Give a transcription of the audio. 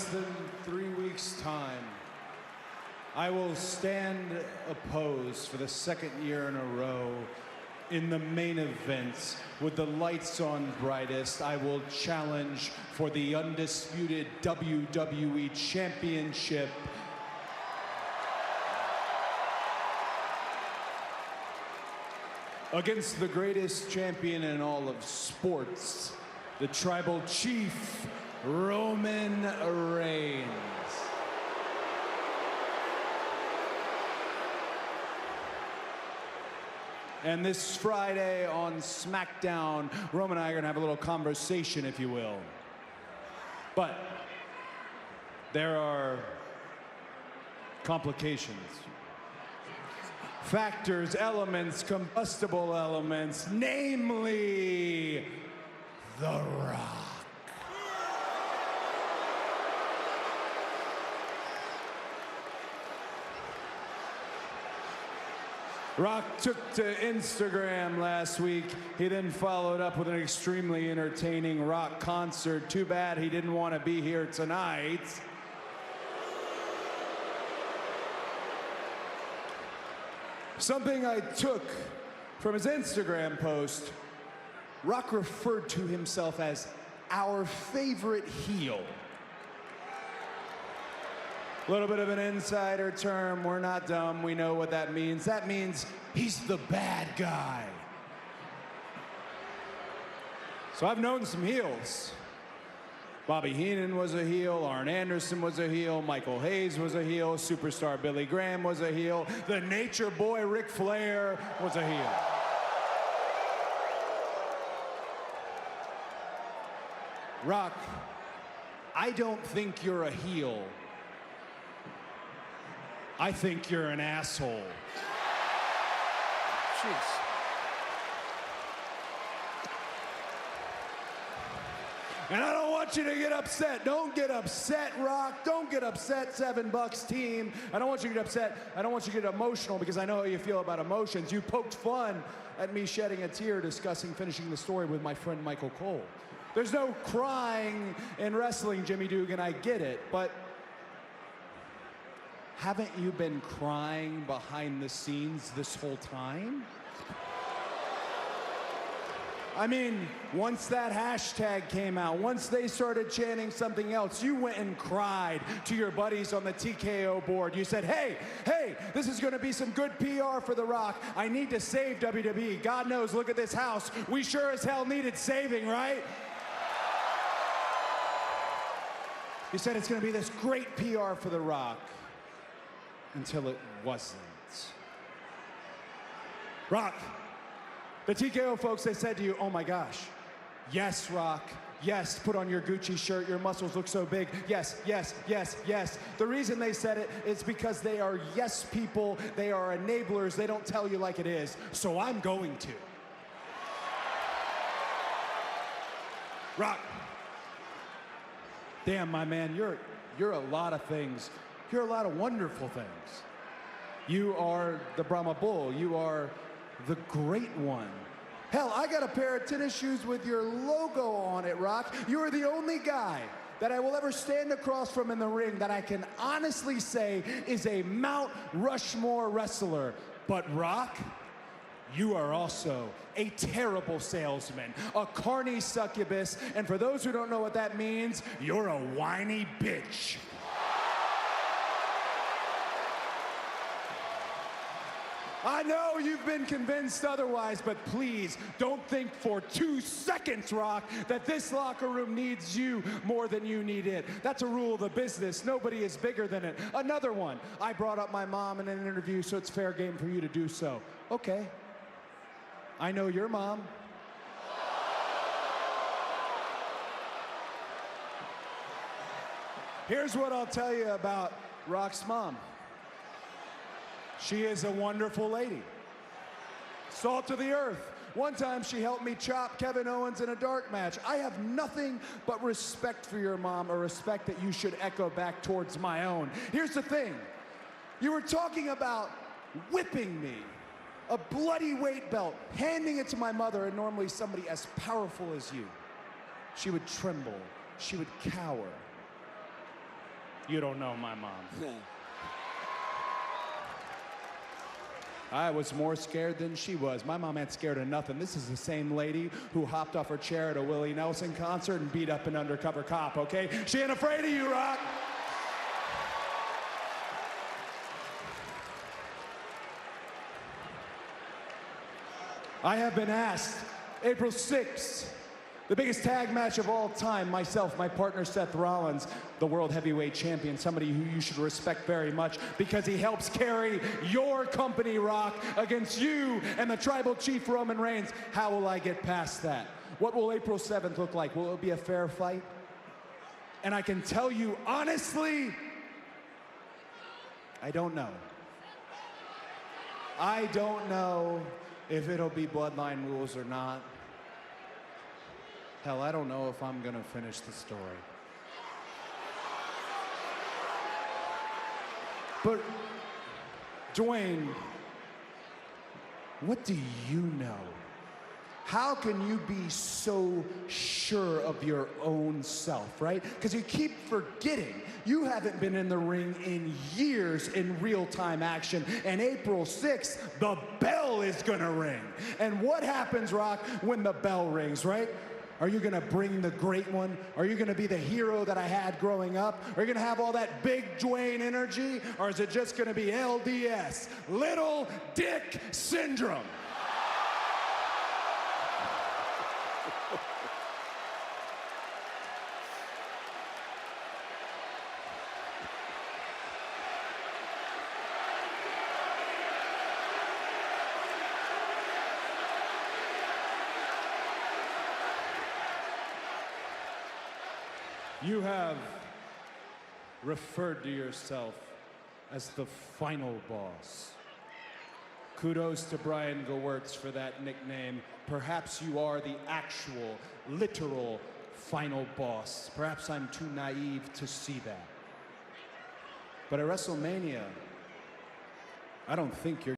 than 3 weeks' time, I will stand opposed for the second year in a row in the main event. With the lights on brightest, I will challenge for the undisputed WWE Championship against the greatest champion in all of sports, the Tribal Chief, Roman Reigns. And this Friday on SmackDown, Roman and I are gonna have a little conversation, if you will. But there are complications. Factors, elements, combustible elements, namely The Rock. Rock took to Instagram last week. He then followed up with an extremely entertaining rock concert. Too bad he didn't want to be here tonight. Something I took from his Instagram post, Rock referred to himself as our favorite heel. A little bit of an insider term. We're not dumb. We know what that means. That means he's the bad guy. So I've known some heels. Bobby Heenan was a heel. Arn Anderson was a heel. Michael Hayes was a heel. Superstar Billy Graham was a heel. The Nature Boy Ric Flair was a heel. Rock, I don't think you're a heel. I think you're an asshole. Jeez. And I don't want you to get upset. Don't get upset, Rock. Don't get upset, $7 team. I don't want you to get upset. I don't want you to get emotional because I know how you feel about emotions. You poked fun at me shedding a tear discussing finishing the story with my friend Michael Cole. There's no crying in wrestling, Jimmy Dugan. I get it, but haven't you been crying behind the scenes this whole time? I mean, once that hashtag came out, once they started chanting something else, you went and cried to your buddies on the TKO board. You said, hey, this is gonna be some good PR for The Rock. I need to save WWE. God knows, look at this house. We sure as hell needed saving, right? You said it's gonna be this great PR for The Rock. Until it wasn't. Rock, the TKO folks, they said to you, oh my gosh, yes, Rock, yes, put on your Gucci shirt, your muscles look so big, yes, yes, yes, yes. The reason they said it is because they are yes people, they are enablers, they don't tell you like it is, so I'm going to. Rock, damn, my man, you're a lot of things. You're a lot of wonderful things. You are the Brahma Bull. You are the Great One. Hell, I got a pair of tennis shoes with your logo on it, Rock. You are the only guy that I will ever stand across from in the ring that I can honestly say is a Mount Rushmore wrestler. But Rock, you are also a terrible salesman, a carny succubus, and for those who don't know what that means, you're a whiny bitch. I know you've been convinced otherwise, but please don't think for 2 seconds, Rock, that this locker room needs you more than you need it. That's a rule of the business. Nobody is bigger than it. Another one. I brought up my mom in an interview, so it's fair game for you to do so. Okay. I know your mom. Here's what I'll tell you about Rock's mom. She is a wonderful lady. Salt of the earth. One time she helped me chop Kevin Owens in a dark match. I have nothing but respect for your mom, a respect that you should echo back towards my own. Here's the thing. You were talking about whipping me, a bloody weight belt, handing it to my mother, and normally somebody as powerful as you. She would tremble. She would cower. You don't know my mom. I was more scared than she was. My mom ain't scared of nothing. This is the same lady who hopped off her chair at a Willie Nelson concert and beat up an undercover cop, okay? She ain't afraid of you, Rock. I have been asked, April 6th, the biggest tag match of all time, myself, my partner Seth Rollins, the world heavyweight champion, somebody who you should respect very much because he helps carry your company, Rock, against you and the tribal chief Roman Reigns. How will I get past that? What will April 7th look like? Will it be a fair fight? And I can tell you honestly, I don't know. I don't know if it'll be bloodline rules or not. Hell, I don't know if I'm gonna finish the story. But, Dwayne, what do you know? How can you be so sure of your own self, right? Because you keep forgetting you haven't been in the ring in years in real-time action. And April 6th, the bell is gonna ring. And what happens, Rock, when the bell rings, right? Are you gonna bring the great one? Are you gonna be the hero that I had growing up? Are you gonna have all that big Dwayne energy? Or is it just gonna be LDS, Little Dick Syndrome? You have referred to yourself as the final boss. Kudos to Brian Gewirtz for that nickname. Perhaps you are the actual, literal final boss. Perhaps I'm too naive to see that. But at WrestleMania, I don't think you're